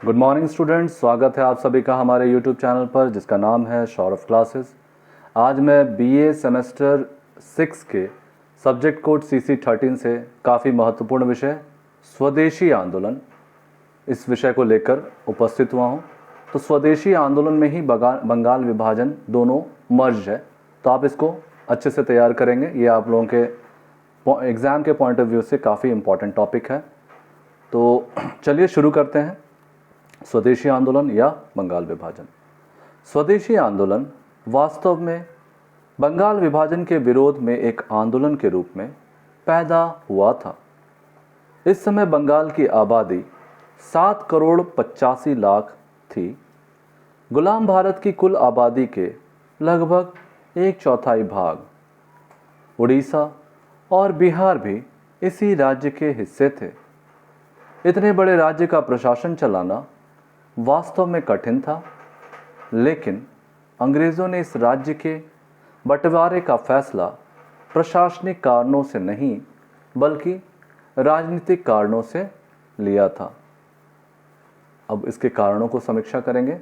Good morning students, स्वागत है आप सभी का हमारे यूट्यूब चैनल पर जिसका नाम है सौरभ क्लासेस। आज मैं बीए सेमेस्टर 6 के सब्जेक्ट कोड CC13 से काफ़ी महत्वपूर्ण विषय स्वदेशी आंदोलन इस विषय को लेकर उपस्थित हुआ हूँ। तो स्वदेशी आंदोलन में ही बंगाल विभाजन दोनों मर्ज है, तो आप इसको अच्छे से तैयार करेंगे। ये आप लोगों के एग्ज़ाम के पॉइंट ऑफ व्यू से काफ़ी इम्पॉर्टेंट टॉपिक है। तो चलिए शुरू करते हैं। स्वदेशी आंदोलन या बंगाल विभाजन। स्वदेशी आंदोलन वास्तव में बंगाल विभाजन के विरोध में एक आंदोलन के रूप में पैदा हुआ था। इस समय बंगाल की आबादी 7 करोड़ 85 लाख थी। गुलाम भारत की कुल आबादी के लगभग 1/4 भाग उड़ीसा और बिहार भी इसी राज्य के हिस्से थे। इतने बड़े राज्य का प्रशासन चलाना वास्तव में कठिन था, लेकिन अंग्रेज़ों ने इस राज्य के बंटवारे का फैसला प्रशासनिक कारणों से नहीं बल्कि राजनीतिक कारणों से लिया था। अब इसके कारणों को समीक्षा करेंगे।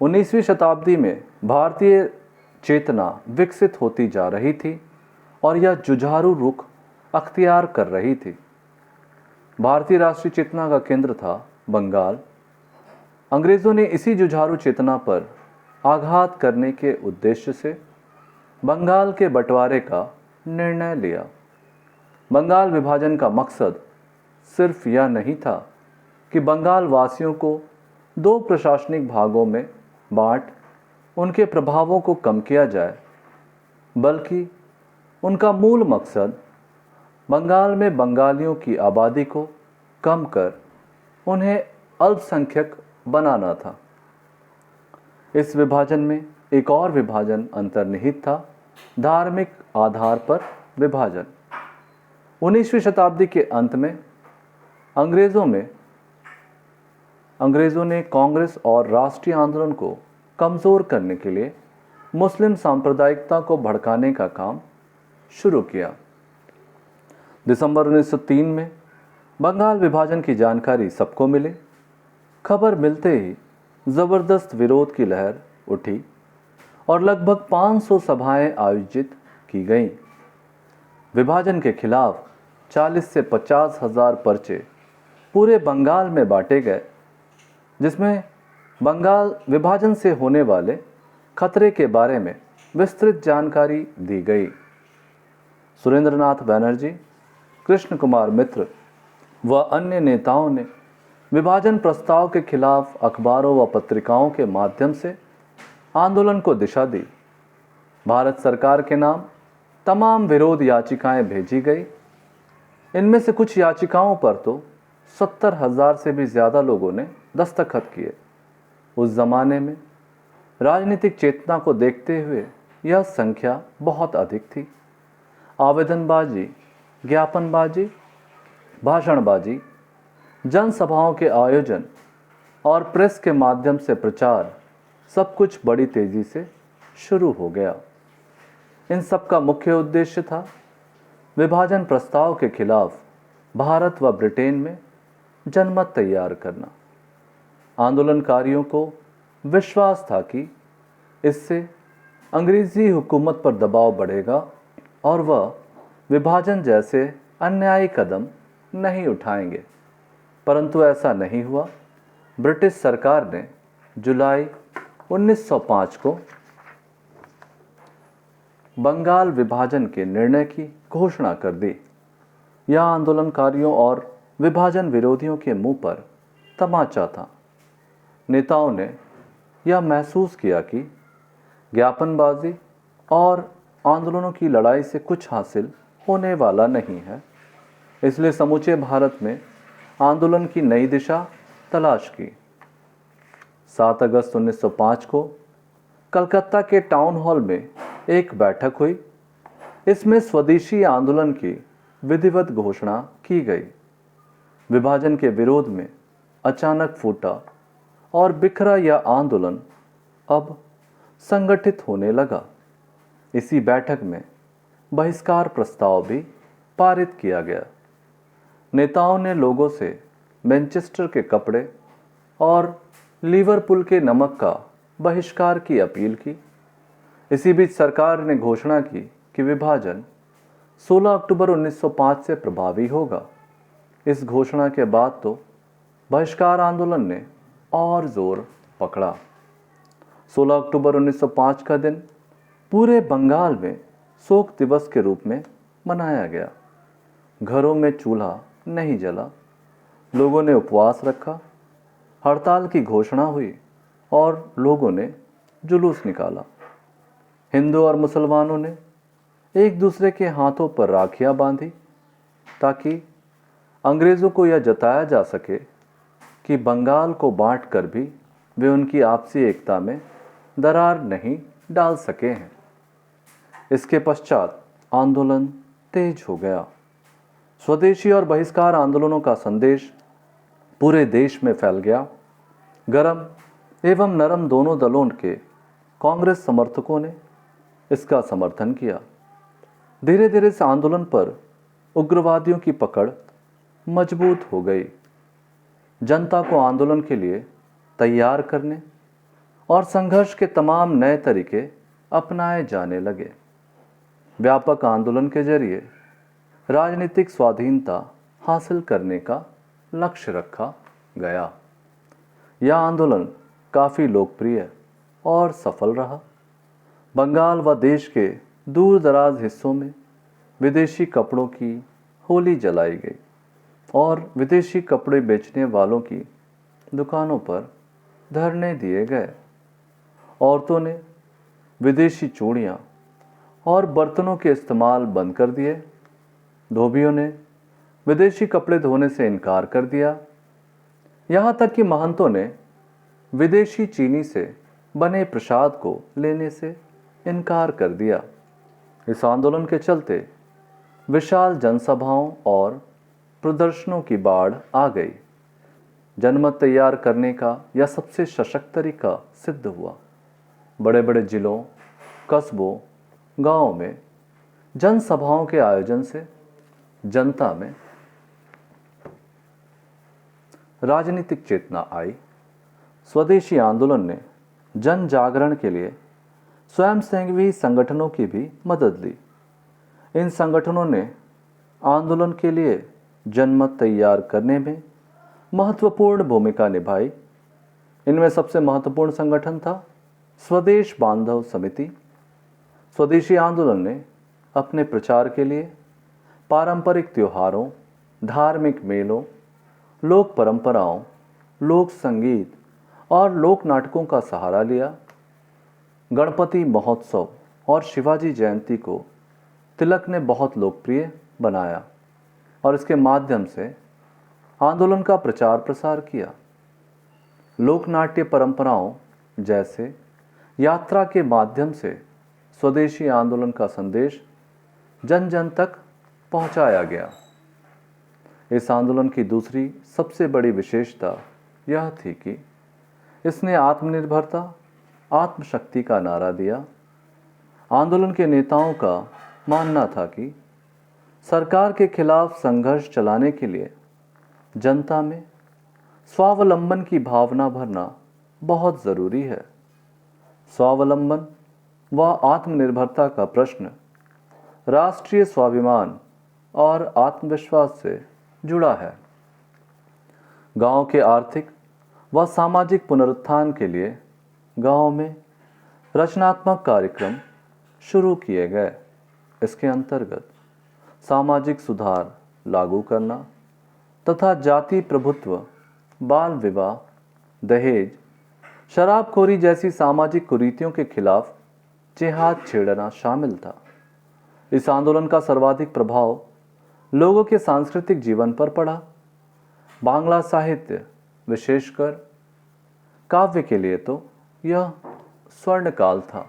19वीं शताब्दी में भारतीय चेतना विकसित होती जा रही थी और यह जुझारू रुख अख्तियार कर रही थी। भारतीय राष्ट्रीय चेतना का केंद्र था बंगाल। अंग्रेज़ों ने इसी जुझारू चेतना पर आघात करने के उद्देश्य से बंगाल के बंटवारे का निर्णय लिया। बंगाल विभाजन का मकसद सिर्फ यह नहीं था कि बंगाल वासियों को 2 प्रशासनिक भागों में बांट उनके प्रभावों को कम किया जाए, बल्कि उनका मूल मकसद बंगाल में बंगालियों की आबादी को कम कर उन्हें अल्पसंख्यक बनाना था। इस विभाजन में एक और विभाजन अंतर्निहित था, धार्मिक आधार पर विभाजन। 19वीं शताब्दी के अंत में अंग्रेज़ों ने कांग्रेस और राष्ट्रीय आंदोलन को कमज़ोर करने के लिए मुस्लिम सांप्रदायिकता को भड़काने का काम शुरू किया। दिसंबर 1903 में बंगाल विभाजन की जानकारी सबको मिली। खबर मिलते ही ज़बरदस्त विरोध की लहर उठी और लगभग 500 सभाएं आयोजित की गईं। विभाजन के खिलाफ 40 से 50 हज़ार पर्चे पूरे बंगाल में बांटे गए, जिसमें बंगाल विभाजन से होने वाले खतरे के बारे में विस्तृत जानकारी दी गई। सुरेंद्रनाथ बनर्जी, कृष्ण कुमार मित्र व अन्य नेताओं ने विभाजन प्रस्ताव के खिलाफ अखबारों व पत्रिकाओं के माध्यम से आंदोलन को दिशा दी। भारत सरकार के नाम तमाम विरोध याचिकाएं भेजी गई। इनमें से कुछ याचिकाओं पर तो 70,000 से भी ज़्यादा लोगों ने दस्तखत किए। उस ज़माने में राजनीतिक चेतना को देखते हुए यह संख्या बहुत अधिक थी। आवेदनबाजी, ज्ञापनबाजी, भाषणबाजी, जनसभाओं के आयोजन और प्रेस के माध्यम से प्रचार, सब कुछ बड़ी तेजी से शुरू हो गया। इन सब का मुख्य उद्देश्य था विभाजन प्रस्ताव के खिलाफ भारत व ब्रिटेन में जनमत तैयार करना। आंदोलनकारियों को विश्वास था कि इससे अंग्रेज़ी हुकूमत पर दबाव बढ़ेगा और वह विभाजन जैसे अन्यायी कदम नहीं उठाएंगे, परंतु ऐसा नहीं हुआ। ब्रिटिश सरकार ने जुलाई 1905 को बंगाल विभाजन के निर्णय की घोषणा कर दी। यह आंदोलनकारियों और विभाजन विरोधियों के मुंह पर तमाचा था। नेताओं ने यह महसूस किया कि ज्ञापनबाजी और आंदोलनों की लड़ाई से कुछ हासिल होने वाला नहीं है, इसलिए समूचे भारत में आंदोलन की नई दिशा तलाश की। 7 अगस्त 1905 को कलकत्ता के टाउन हॉल में एक बैठक हुई। इसमें स्वदेशी आंदोलन की विधिवत घोषणा की गई। विभाजन के विरोध में अचानक फूटा और बिखरा यह आंदोलन अब संगठित होने लगा। इसी बैठक में बहिष्कार प्रस्ताव भी पारित किया गया। नेताओं ने लोगों से मैनचेस्टर के कपड़े और लिवरपूल के नमक का बहिष्कार की अपील की। इसी बीच सरकार ने घोषणा की कि विभाजन 16 अक्टूबर 1905 से प्रभावी होगा। इस घोषणा के बाद तो बहिष्कार आंदोलन ने और जोर पकड़ा। 16 अक्टूबर 1905 का दिन पूरे बंगाल में शोक दिवस के रूप में मनाया गया। घरों में चूल्हा नहीं जला, लोगों ने उपवास रखा, हड़ताल की घोषणा हुई और लोगों ने जुलूस निकाला। हिंदू और मुसलमानों ने एक दूसरे के हाथों पर राखियां बांधी ताकि अंग्रेज़ों को यह जताया जा सके कि बंगाल को बांटकर भी वे उनकी आपसी एकता में दरार नहीं डाल सके हैं। इसके पश्चात आंदोलन तेज हो गया। स्वदेशी और बहिष्कार आंदोलनों का संदेश पूरे देश में फैल गया। गरम एवं नरम दोनों दलों के कांग्रेस समर्थकों ने इसका समर्थन किया। धीरे धीरे इस आंदोलन पर उग्रवादियों की पकड़ मजबूत हो गई। जनता को आंदोलन के लिए तैयार करने और संघर्ष के तमाम नए तरीके अपनाए जाने लगे। व्यापक आंदोलन के जरिए राजनीतिक स्वाधीनता हासिल करने का लक्ष्य रखा गया। यह आंदोलन काफ़ी लोकप्रिय और सफल रहा। बंगाल व देश के दूर दराज हिस्सों में विदेशी कपड़ों की होली जलाई गई और विदेशी कपड़े बेचने वालों की दुकानों पर धरने दिए गए। औरतों ने विदेशी चूड़ियाँ और बर्तनों के इस्तेमाल बंद कर दिए। धोबियों ने विदेशी कपड़े धोने से इनकार कर दिया। यहाँ तक कि महंतों ने विदेशी चीनी से बने प्रसाद को लेने से इनकार कर दिया। इस आंदोलन के चलते विशाल जनसभाओं और प्रदर्शनों की बाढ़ आ गई। जनमत तैयार करने का यह सबसे सशक्त तरीका सिद्ध हुआ। बड़े बड़े जिलों, कस्बों, गांवों में जनसभाओं के आयोजन से जनता में राजनीतिक चेतना आई। स्वदेशी आंदोलन ने जन जागरण के लिए स्वयंसेवी संगठनों की भी मदद ली। इन संगठनों ने आंदोलन के लिए जनमत तैयार करने में महत्वपूर्ण भूमिका निभाई। इनमें सबसे महत्वपूर्ण संगठन था स्वदेश बांधव समिति। स्वदेशी आंदोलन ने अपने प्रचार के लिए पारंपरिक त्योहारों, धार्मिक मेलों, लोक परंपराओं, लोक संगीत और लोक नाटकों का सहारा लिया। गणपति महोत्सव और शिवाजी जयंती को तिलक ने बहुत लोकप्रिय बनाया और इसके माध्यम से आंदोलन का प्रचार प्रसार किया। लोकनाट्य परंपराओं जैसे यात्रा के माध्यम से स्वदेशी आंदोलन का संदेश जन जन तक पहुंचाया गया। इस आंदोलन की दूसरी सबसे बड़ी विशेषता यह थी कि इसने आत्मनिर्भरता, आत्मशक्ति का नारा दिया। आंदोलन के नेताओं का मानना था कि सरकार के खिलाफ संघर्ष चलाने के लिए जनता में स्वावलंबन की भावना भरना बहुत ज़रूरी है। स्वावलंबन व आत्मनिर्भरता का प्रश्न राष्ट्रीय स्वाभिमान और आत्मविश्वास से जुड़ा है। गांव के आर्थिक व सामाजिक पुनरुत्थान के लिए गांव में रचनात्मक कार्यक्रम शुरू किए गए। इसके अंतर्गत सामाजिक सुधार लागू करना तथा जाति प्रभुत्व, बाल विवाह, दहेज, शराबखोरी जैसी सामाजिक कुरीतियों के खिलाफ जिहाद छेड़ना शामिल था। इस आंदोलन का सर्वाधिक प्रभाव लोगों के सांस्कृतिक जीवन पर पड़ा। बांग्ला साहित्य, विशेषकर काव्य के लिए तो यह स्वर्ण काल था।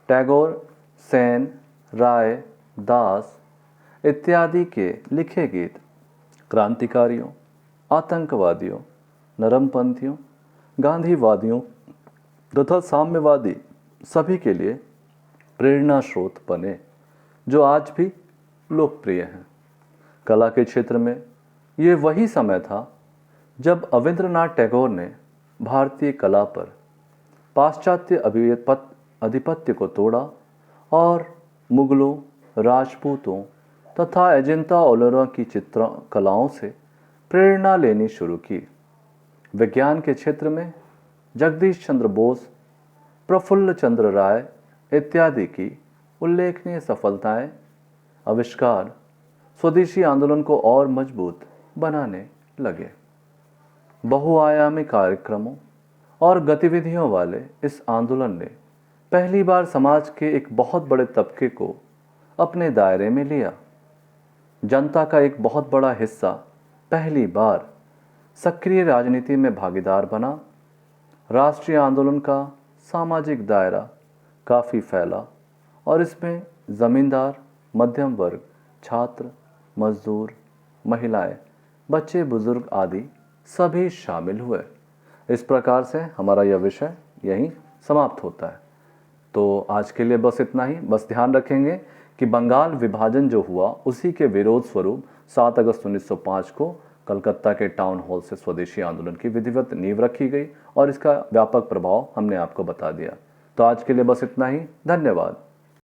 टैगोर, सेन, राय, दास इत्यादि के लिखे गीत क्रांतिकारियों, आतंकवादियों, नरमपंथियों, गांधीवादियों तथा साम्यवादी सभी के लिए प्रेरणा स्रोत बने, जो आज भी लोकप्रिय हैं। कला के क्षेत्र में ये वही समय था जब अविंद्रनाथ टैगोर ने भारतीय कला पर पाश्चात्य आधिपत्य को तोड़ा और मुगलों, राजपूतों तथा अजंता एलोरा की चित्र कलाओं से प्रेरणा लेनी शुरू की। विज्ञान के क्षेत्र में जगदीश चंद्र बोस, प्रफुल्ल चंद्र राय इत्यादि की उल्लेखनीय सफलताएं, आविष्कार स्वदेशी आंदोलन को और मजबूत बनाने लगे। बहुआयामी कार्यक्रमों और गतिविधियों वाले इस आंदोलन ने पहली बार समाज के एक बहुत बड़े तबके को अपने दायरे में लिया। जनता का एक बहुत बड़ा हिस्सा पहली बार सक्रिय राजनीति में भागीदार बना। राष्ट्रीय आंदोलन का सामाजिक दायरा काफ़ी फैला और इसमें ज़मींदार, मध्यम वर्ग, छात्र, मजदूर, महिलाएं, बच्चे, बुजुर्ग आदि सभी शामिल हुए। इस प्रकार से हमारा यह विषय यहीं समाप्त होता है। तो आज के लिए बस इतना ही। बस ध्यान रखेंगे कि बंगाल विभाजन जो हुआ उसी के विरोध स्वरूप 7 अगस्त 1905 को कलकत्ता के टाउन हॉल से स्वदेशी आंदोलन की विधिवत नींव रखी गई और इसका व्यापक प्रभाव हमने आपको बता दिया। तो आज के लिए बस इतना ही। धन्यवाद।